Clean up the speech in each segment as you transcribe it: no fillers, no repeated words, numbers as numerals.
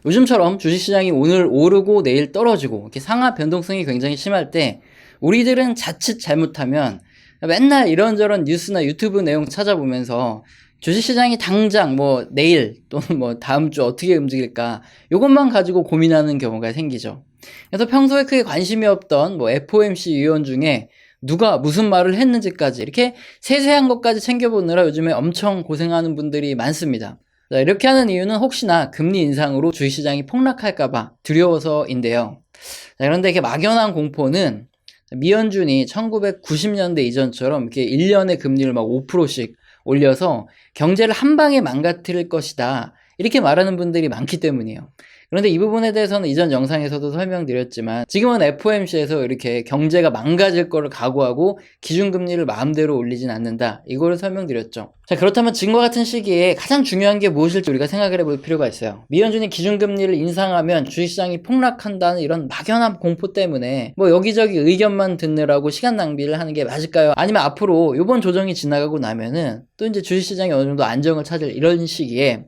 요즘처럼 주식시장이 오늘 오르고 내일 떨어지고 이렇게 상하 변동성이 굉장히 심할 때 우리들은 자칫 잘못하면 맨날 이런저런 뉴스나 유튜브 내용 찾아보면서 주식시장이 당장 뭐 내일 또는 뭐 다음 주 어떻게 움직일까 이것만 가지고 고민하는 경우가 생기죠. 그래서 평소에 크게 관심이 없던 뭐 FOMC 위원 중에 누가 무슨 말을 했는지까지 이렇게 세세한 것까지 챙겨보느라 요즘에 엄청 고생하는 분들이 많습니다. 자, 이렇게 하는 이유는 혹시나 금리 인상으로 주식시장이 폭락할까봐 두려워서인데요. 자, 그런데 이렇게 막연한 공포는 미연준이 1990년대 이전처럼 이렇게 1년에 금리를 막 5%씩 올려서 경제를 한 방에 망가뜨릴 것이다, 이렇게 말하는 분들이 많기 때문이에요. 그런데 이 부분에 대해서는 이전 영상에서도 설명드렸지만 지금은 FOMC에서 이렇게 경제가 망가질 거를 각오하고 기준금리를 마음대로 올리진 않는다, 이거를 설명드렸죠. 자, 그렇다면 지금과 같은 시기에 가장 중요한 게 무엇일지 우리가 생각을 해볼 필요가 있어요. 미연준이 기준금리를 인상하면 주식시장이 폭락한다는 이런 막연한 공포 때문에 뭐 여기저기 의견만 듣느라고 시간 낭비를 하는 게 맞을까요? 아니면 앞으로 이번 조정이 지나가고 나면은 또 이제 주식시장이 어느 정도 안정을 찾을 이런 시기에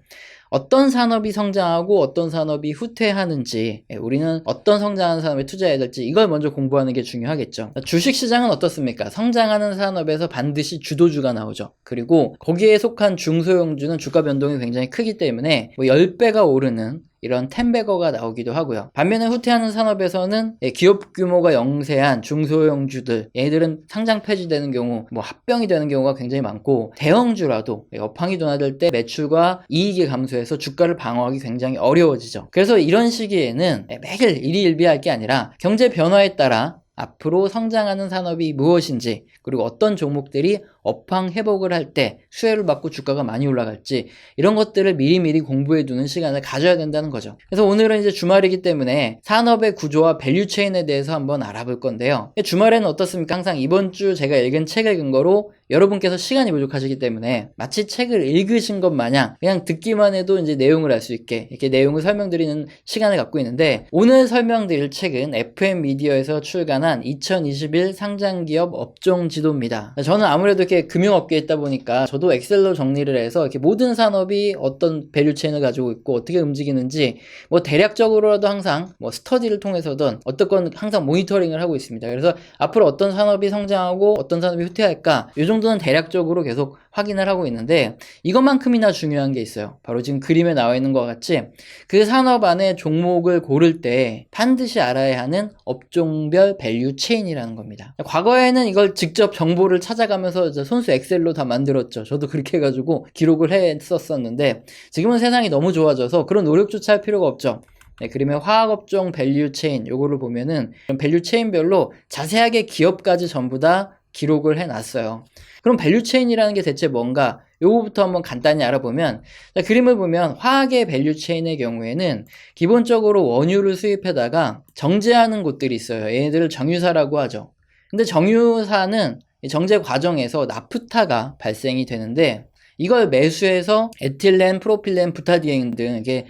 어떤 산업이 성장하고 어떤 산업이 후퇴하는지, 우리는 어떤 성장하는 산업에 투자해야 될지 이걸 먼저 공부하는 게 중요하겠죠. 주식시장은 어떻습니까? 성장하는 산업에서 반드시 주도주가 나오죠. 그리고 거기에 속한 중소형주는 주가 변동이 굉장히 크기 때문에 뭐 10배가 오르는 이런 텐베거가 나오기도 하고요. 반면에 후퇴하는 산업에서는 기업 규모가 영세한 중소형주들, 얘들은 상장 폐지되는 경우, 뭐 합병이 되는 경우가 굉장히 많고, 대형주라도 업황이 둔화될 때 매출과 이익이 감소해서 주가를 방어하기 굉장히 어려워지죠. 그래서 이런 시기에는 매일 일희일비할 게 아니라 경제 변화에 따라 앞으로 성장하는 산업이 무엇인지, 그리고 어떤 종목들이 업황 회복을 할 때 수혜를 받고 주가가 많이 올라갈지, 이런 것들을 미리미리 공부해 두는 시간을 가져야 된다는 거죠. 그래서 오늘은 이제 주말이기 때문에 산업의 구조와 밸류체인에 대해서 한번 알아볼 건데요. 주말에는 어떻습니까? 항상 이번 주 제가 읽은 책을 근거로 여러분께서 시간이 부족하시기 때문에 마치 책을 읽으신 것 마냥 그냥 듣기만 해도 이제 내용을 알 수 있게 이렇게 내용을 설명드리는 시간을 갖고 있는데, 오늘 설명드릴 책은 FM미디어에서 출간한 2021 상장기업 업종 지도입니다. 저는 아무래도 이렇게 금융업계에 있다 보니까 저도 엑셀로 정리를 해서 이렇게 모든 산업이 어떤 밸류체인을 가지고 있고 어떻게 움직이는지 뭐 대략적으로라도 항상 뭐 스터디를 통해서든 어떻건 항상 모니터링을 하고 있습니다. 그래서 앞으로 어떤 산업이 성장하고 어떤 산업이 후퇴할까, 이 정도는 대략적으로 계속 확인을 하고 있는데, 이것만큼이나 중요한 게 있어요. 바로 지금 그림에 나와 있는 것 같이 그 산업 안에 종목을 고를 때 반드시 알아야 하는 업종별 밸류 체인이라는 겁니다. 과거에는 이걸 직접 정보를 찾아가면서 손수 엑셀로 다 만들었죠. 저도 그렇게 해가지고 기록을 했었었는데, 지금은 세상이 너무 좋아져서 그런 노력조차 할 필요가 없죠. 네, 그림의 화학업종 밸류 체인, 요거를 보면은 밸류 체인별로 자세하게 기업까지 전부 다 기록을 해놨어요. 그럼 밸류 체인이라는 게 대체 뭔가, 요거부터 한번 간단히 알아보면, 자, 그림을 보면 화학의 밸류 체인의 경우에는 기본적으로 원유를 수입해다가 정제하는 곳들이 있어요. 얘네들을 정유사라고 하죠. 근데 정유사는 정제 과정에서 나프타가 발생이 되는데, 이걸 매수해서 에틸렌, 프로필렌, 부타디엔 등 이게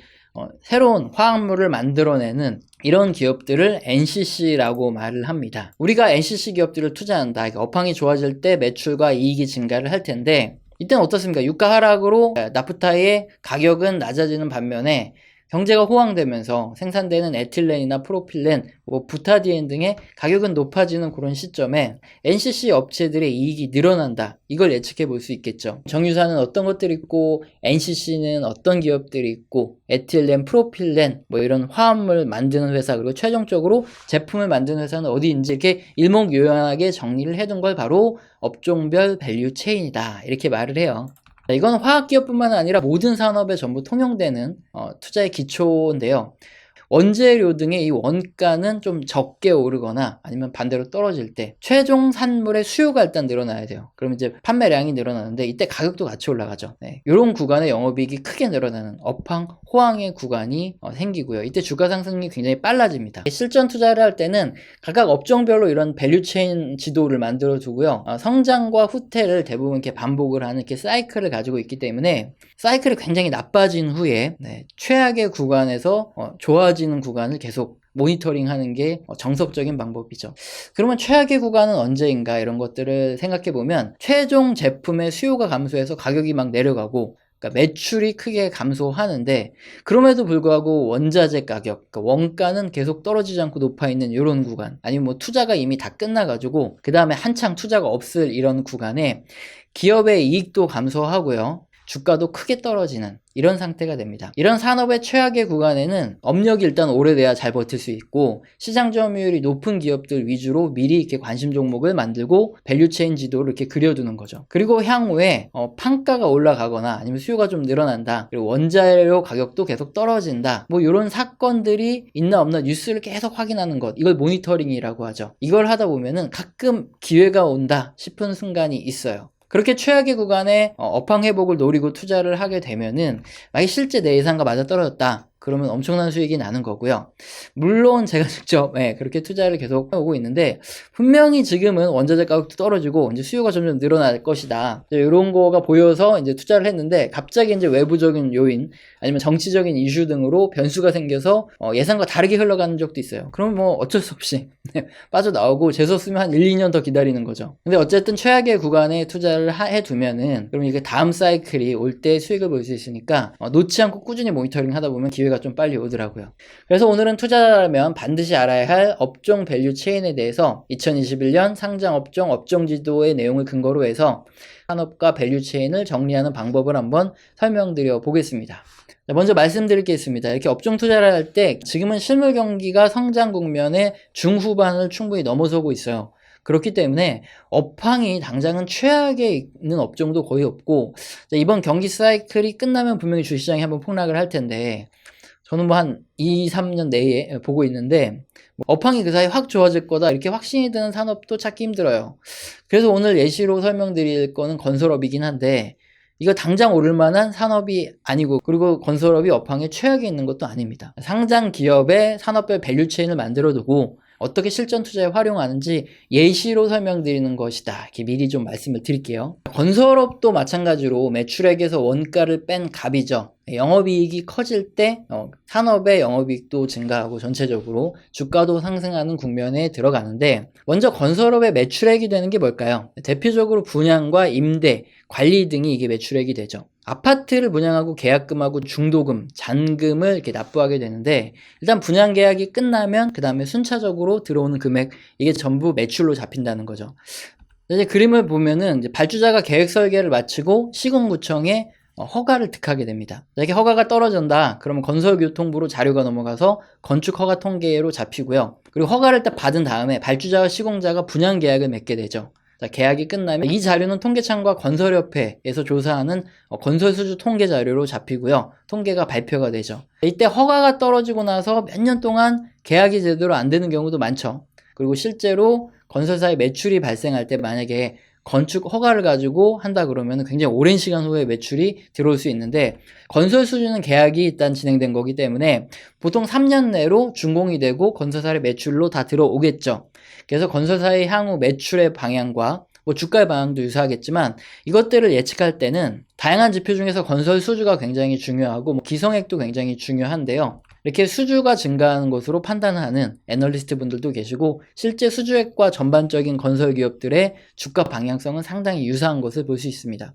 새로운 화학물을 만들어내는 이런 기업들을 NCC라고 말을 합니다. 우리가 NCC 기업들을 투자한다, 업황이 좋아질 때 매출과 이익이 증가를 할 텐데, 이때는 어떻습니까? 유가 하락으로 나프타의 가격은 낮아지는 반면에 경제가 호황되면서 생산되는 에틸렌이나 프로필렌, 뭐 부타디엔 등의 가격은 높아지는 그런 시점에 NCC 업체들의 이익이 늘어난다, 이걸 예측해 볼 수 있겠죠. 정유사는 어떤 것들이 있고 NCC는 어떤 기업들이 있고, 에틸렌, 프로필렌, 뭐 이런 화합물 만드는 회사, 그리고 최종적으로 제품을 만드는 회사는 어디인지 이렇게 일목요연하게 정리를 해둔 걸 바로 업종별 밸류 체인이다, 이렇게 말을 해요. 이건 화학기업뿐만 아니라 모든 산업에 전부 통용되는 투자의 기초인데요. 원재료 등의 이 원가는 좀 적게 오르거나 아니면 반대로 떨어질 때 최종 산물의 수요가 일단 늘어나야 돼요. 그럼 이제 판매량이 늘어나는데 이때 가격도 같이 올라가죠. 네, 이런 구간에 영업이익이 크게 늘어나는 업황, 호황의 구간이 생기고요. 이때 주가 상승이 굉장히 빨라집니다. 실전 투자를 할 때는 각각 업종별로 이런 밸류체인 지도를 만들어 두고요. 성장과 후퇴를 대부분 이렇게 반복을 하는 이렇게 사이클을 가지고 있기 때문에 사이클이 굉장히 나빠진 후에 최악의 구간에서 좋아지는 구간을 계속 모니터링 하는 게 정석적인 방법이죠. 그러면 최악의 구간은 언제인가, 이런 것들을 생각해 보면 최종 제품의 수요가 감소해서 가격이 막 내려가고 그러니까 매출이 크게 감소하는데, 그럼에도 불구하고 원자재 가격, 그러니까 원가는 계속 떨어지지 않고 높아 있는 이런 구간, 아니면 뭐 투자가 이미 다 끝나가지고 그 다음에 한창 투자가 없을 이런 구간에 기업의 이익도 감소하고요, 주가도 크게 떨어지는 이런 상태가 됩니다. 이런 산업의 최악의 구간에는 업력이 일단 오래돼야 잘 버틸 수 있고, 시장 점유율이 높은 기업들 위주로 미리 이렇게 관심 종목을 만들고 밸류체인 지도를 이렇게 그려두는 거죠. 그리고 향후에 판가가 올라가거나 아니면 수요가 좀 늘어난다, 그리고 원자료 가격도 계속 떨어진다, 뭐 이런 사건들이 있나 없나 뉴스를 계속 확인하는 것, 이걸 모니터링이라고 하죠. 이걸 하다 보면은 가끔 기회가 온다 싶은 순간이 있어요. 그렇게 최악의 구간에 업황 회복을 노리고 투자를 하게 되면은, 만약 실제 내 예상과 맞아떨어졌다 그러면 엄청난 수익이 나는 거고요. 물론 제가 직접 그렇게 투자를 계속 하고 있는데, 분명히 지금은 원자재 가격도 떨어지고 이제 수요가 점점 늘어날 것이다, 이런 거가 보여서 이제 투자를 했는데, 갑자기 이제 외부적인 요인 아니면 정치적인 이슈 등으로 변수가 생겨서 예상과 다르게 흘러가는 적도 있어요. 그럼 뭐 어쩔 수 없이 빠져나오고 재수없으면 한 1, 2년 더 기다리는 거죠. 근데 어쨌든 최악의 구간에 투자를 해두면은, 그럼 이게 다음 사이클이 올 때 수익을 볼 수 있으니까 놓지 않고 꾸준히 모니터링 하다 보면 기회가 좀 빨리 오더라고요. 그래서 오늘은 투자하려면 반드시 알아야 할 업종 밸류 체인에 대해서 2021년 상장 업종 지도의 내용을 근거로 해서 산업과 밸류 체인을 정리하는 방법을 한번 설명드려 보겠습니다. 먼저 말씀드릴 게 있습니다. 이렇게 업종 투자를 할 때 지금은 실물 경기가 성장 국면의 중후반을 충분히 넘어서고 있어요. 그렇기 때문에 업황이 당장은 최악에 있는 업종도 거의 없고, 이번 경기 사이클이 끝나면 분명히 주식시장이 한번 폭락을 할 텐데, 저는 뭐 한 2, 3년 내에 보고 있는데, 업황이 그 사이 확 좋아질 거다 이렇게 확신이 드는 산업도 찾기 힘들어요. 그래서 오늘 예시로 설명드릴 거는 건설업이긴 한데, 이거 당장 오를 만한 산업이 아니고, 그리고 건설업이 업황에 최악에 있는 것도 아닙니다. 상장 기업의 산업별 밸류체인을 만들어 두고 어떻게 실전 투자에 활용하는지 예시로 설명드리는 것이다, 이렇게 미리 좀 말씀을 드릴게요. 건설업도 마찬가지로 매출액에서 원가를 뺀 값이죠. 영업이익이 커질 때 산업의 영업이익도 증가하고 전체적으로 주가도 상승하는 국면에 들어가는데, 먼저 건설업의 매출액이 되는 게 뭘까요? 대표적으로 분양과 임대, 관리 등이 이게 매출액이 되죠. 아파트를 분양하고 계약금하고 중도금, 잔금을 이렇게 납부하게 되는데, 일단 분양 계약이 끝나면 그 다음에 순차적으로 들어오는 금액, 이게 전부 매출로 잡힌다는 거죠. 이제 그림을 보면은 이제 발주자가 계획 설계를 마치고 시공구청에 허가를 득하게 됩니다. 이렇게 허가가 떨어진다 그러면 건설교통부로 자료가 넘어가서 건축허가 통계로 잡히고요. 그리고 허가를 딱 받은 다음에 발주자와 시공자가 분양 계약을 맺게 되죠. 계약이 끝나면 이 자료는 통계청과 건설협회에서 조사하는 건설수주 통계 자료로 잡히고요. 통계가 발표가 되죠. 이때 허가가 떨어지고 나서 몇 년 동안 계약이 제대로 안 되는 경우도 많죠. 그리고 실제로 건설사의 매출이 발생할 때 만약에 건축 허가를 가지고 한다 그러면 굉장히 오랜 시간 후에 매출이 들어올 수 있는데, 건설 수주는 계약이 일단 진행된 거기 때문에 보통 3년 내로 준공이 되고 건설사의 매출로 다 들어오겠죠. 그래서 건설사의 향후 매출의 방향과 뭐 주가의 방향도 유사하겠지만, 이것들을 예측할 때는 다양한 지표 중에서 건설 수주가 굉장히 중요하고 뭐 기성액도 굉장히 중요한데요. 이렇게 수주가 증가하는 것으로 판단하는 애널리스트 분들도 계시고, 실제 수주액과 전반적인 건설 기업들의 주가 방향성은 상당히 유사한 것을 볼 수 있습니다.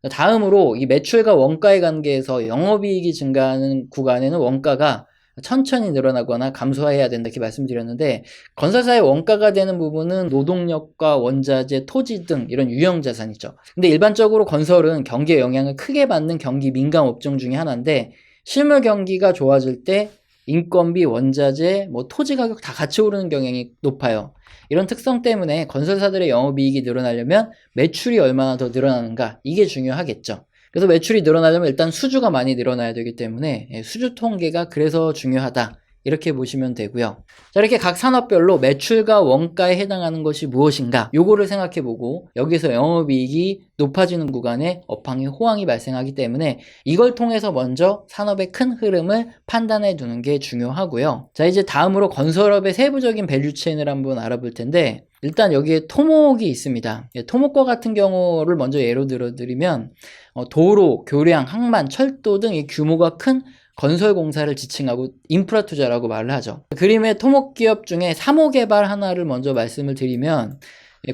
다음으로 이 매출과 원가의 관계에서 영업이익이 증가하는 구간에는 원가가 천천히 늘어나거나 감소해야 된다 이렇게 말씀드렸는데, 건설사의 원가가 되는 부분은 노동력과 원자재, 토지 등 이런 유형자산이죠. 근데 일반적으로 건설은 경기에 영향을 크게 받는 경기 민감 업종 중에 하나인데, 실물 경기가 좋아질 때 인건비, 원자재, 토지 가격 다 같이 오르는 경향이 높아요. 이런 특성 때문에 건설사들의 영업이익이 늘어나려면 매출이 얼마나 더 늘어나는가, 이게 중요하겠죠. 그래서 매출이 늘어나려면 일단 수주가 많이 늘어나야 되기 때문에 수주 통계가 그래서 중요하다, 이렇게 보시면 되고요. 자, 이렇게 각 산업별로 매출과 원가에 해당하는 것이 무엇인가, 요거를 생각해보고 여기서 영업이익이 높아지는 구간에 업황의 호황이 발생하기 때문에 이걸 통해서 먼저 산업의 큰 흐름을 판단해 두는 게 중요하고요. 자, 이제 다음으로 건설업의 세부적인 밸류체인을 한번 알아볼 텐데, 일단 여기에 토목이 있습니다. 토목과 같은 경우를 먼저 예로 들어드리면 도로, 교량, 항만, 철도 등 이 규모가 큰 건설 공사를 지칭하고 인프라 투자라고 말을 하죠. 그림의 토목 기업 중에 사모 개발 하나를 먼저 말씀을 드리면,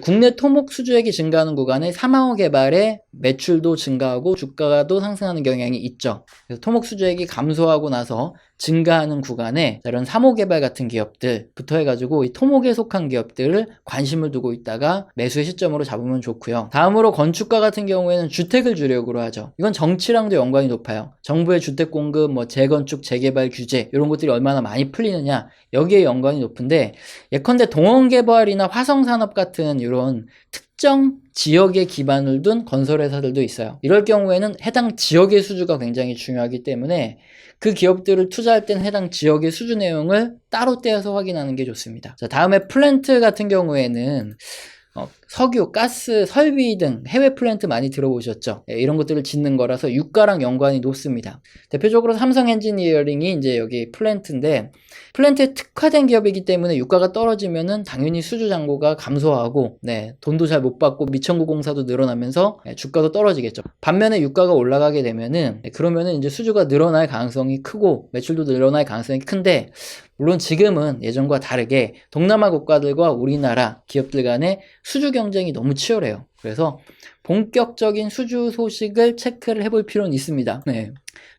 국내 토목 수주액이 증가하는 구간에 사망호 개발의 매출도 증가하고 주가도 상승하는 경향이 있죠. 그래서 토목 수주액이 감소하고 나서 증가하는 구간에 이런 3호 개발 같은 기업들부터 해가지고 이 토목에 속한 기업들을 관심을 두고 있다가 매수의 시점으로 잡으면 좋고요. 다음으로 건축가 같은 경우에는 주택을 주력으로 하죠. 이건 정치랑도 연관이 높아요. 정부의 주택 공급, 재건축, 재개발 규제 이런 것들이 얼마나 많이 풀리느냐 여기에 연관이 높은데, 예컨대 동원개발이나 화성산업 같은 이런 특정 지역에 기반을 둔 건설회사들도 있어요. 이럴 경우에는 해당 지역의 수주가 굉장히 중요하기 때문에 그 기업들을 투자할 때는 해당 지역의 수주 내용을 따로 떼어서 확인하는 게 좋습니다. 자, 다음에 플랜트 같은 경우에는 석유, 가스, 설비 등 해외 플랜트 많이 들어보셨죠? 이런 것들을 짓는 거라서 유가랑 연관이 높습니다. 대표적으로 삼성 엔지니어링이 이제 여기 플랜트인데, 플랜트에 특화된 기업이기 때문에 유가가 떨어지면은 당연히 수주 잔고가 감소하고, 돈도 잘 못 받고 미천구 공사도 늘어나면서 주가도 떨어지겠죠. 반면에 유가가 올라가게 되면은, 그러면은 이제 수주가 늘어날 가능성이 크고 매출도 늘어날 가능성이 큰데, 물론 지금은 예전과 다르게 동남아 국가들과 우리나라 기업들 간의 수주 경쟁이 너무 치열해요. 그래서 본격적인 수주 소식을 체크를 해볼 필요는 있습니다.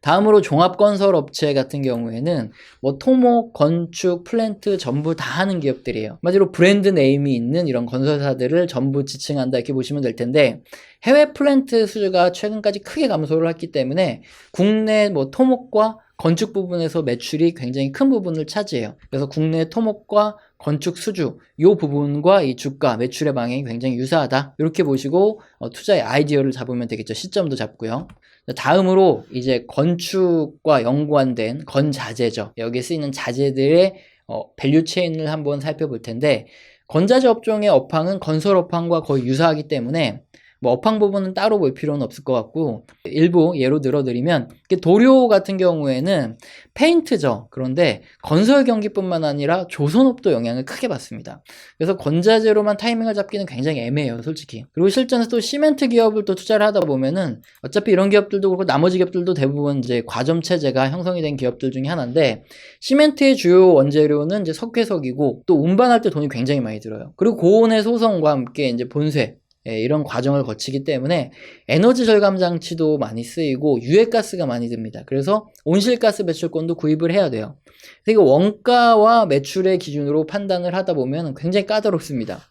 다음으로 종합건설업체 같은 경우에는 토목, 건축, 플랜트 전부 다 하는 기업들이에요. 마지막으로 브랜드 네임이 있는 이런 건설사들을 전부 지칭한다 이렇게 보시면 될 텐데, 해외 플랜트 수주가 최근까지 크게 감소를 했기 때문에 국내 토목과 건축 부분에서 매출이 굉장히 큰 부분을 차지해요. 그래서 국내 토목과 건축 수주 이 부분과 이 주가 매출의 방향이 굉장히 유사하다 이렇게 보시고 투자의 아이디어를 잡으면 되겠죠. 시점도 잡고요. 다음으로 이제 건축과 연관된 건자재죠. 여기에 쓰이는 자재들의 밸류 체인을 한번 살펴볼 텐데, 건자재 업종의 업황은 건설 업황과 거의 유사하기 때문에 업황 부분은 따로 볼 필요는 없을 것 같고, 일부 예로 들어드리면 도료 같은 경우에는 페인트죠. 그런데 건설 경기뿐만 아니라 조선업도 영향을 크게 받습니다. 그래서 건자재로만 타이밍을 잡기는 굉장히 애매해요, 솔직히. 그리고 실전에서 또 시멘트 기업을 또 투자를 하다 보면은 어차피 이런 기업들도 그렇고 나머지 기업들도 대부분 이제 과점 체제가 형성이 된 기업들 중에 하나인데, 시멘트의 주요 원재료는 이제 석회석이고 또 운반할 때 돈이 굉장히 많이 들어요. 그리고 고온의 소성과 함께 이제 본쇄 이런 과정을 거치기 때문에 에너지 절감 장치도 많이 쓰이고 유해가스가 많이 듭니다. 그래서 온실가스 배출권도 구입을 해야 돼요. 그래서 원가와 매출의 기준으로 판단을 하다 보면 굉장히 까다롭습니다.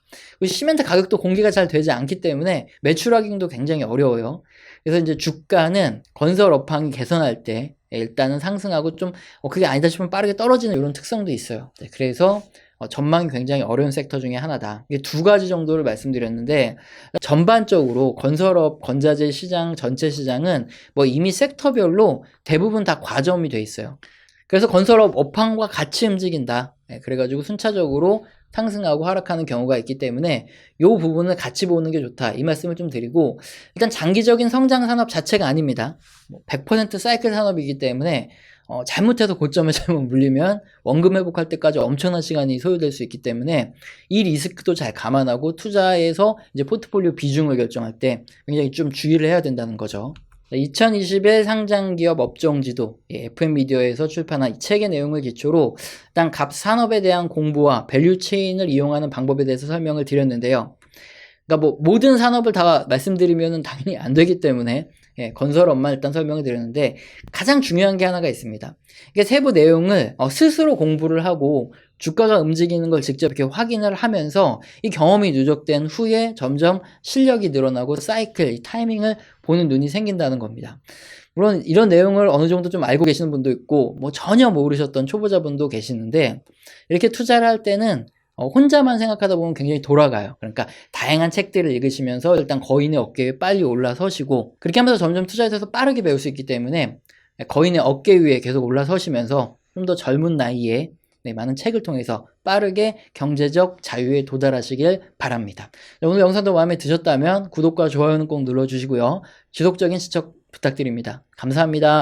시멘트 가격도 공개가 잘 되지 않기 때문에 매출 확인도 굉장히 어려워요. 그래서 이제 주가는 건설 업황이 개선할 때 일단은 상승하고 좀 그게 아니다 싶으면 빠르게 떨어지는 이런 특성도 있어요. 그래서 전망이 굉장히 어려운 섹터 중에 하나다. 이게 두 가지 정도를 말씀드렸는데, 전반적으로 건설업, 건자재 시장, 전체 시장은 이미 섹터별로 대부분 다 과점이 돼 있어요. 그래서 건설업 업황과 같이 움직인다. 그래가지고 순차적으로 상승하고 하락하는 경우가 있기 때문에 이 부분을 같이 보는 게 좋다. 이 말씀을 좀 드리고, 일단 장기적인 성장 산업 자체가 아닙니다. 100% 사이클 산업이기 때문에 잘못해서 고점에 잘못 물리면 원금 회복할 때까지 엄청난 시간이 소요될 수 있기 때문에 이 리스크도 잘 감안하고 투자에서 이제 포트폴리오 비중을 결정할 때 굉장히 좀 주의를 해야 된다는 거죠. 2021 상장기업 업종지도, FM미디어에서 출판한 이 책의 내용을 기초로 일단 각 산업에 대한 공부와 밸류 체인을 이용하는 방법에 대해서 설명을 드렸는데요. 그러니까 모든 산업을 다 말씀드리면 당연히 안 되기 때문에 건설업만 일단 설명을 드렸는데, 가장 중요한 게 하나가 있습니다. 이게 세부 내용을 스스로 공부를 하고 주가가 움직이는 걸 직접 이렇게 확인을 하면서 이 경험이 누적된 후에 점점 실력이 늘어나고 사이클, 이 타이밍을 보는 눈이 생긴다는 겁니다. 물론 이런 내용을 어느 정도 좀 알고 계시는 분도 있고 전혀 모르셨던 초보자분도 계시는데, 이렇게 투자를 할 때는 혼자만 생각하다 보면 굉장히 돌아가요. 그러니까 다양한 책들을 읽으시면서 일단 거인의 어깨에 빨리 올라서시고, 그렇게 하면서 점점 투자에 대해서 빠르게 배울 수 있기 때문에 거인의 어깨 위에 계속 올라서시면서 좀 더 젊은 나이에 많은 책을 통해서 빠르게 경제적 자유에 도달하시길 바랍니다. 오늘 영상도 마음에 드셨다면 구독과 좋아요는 꼭 눌러주시고요. 지속적인 시청 부탁드립니다. 감사합니다.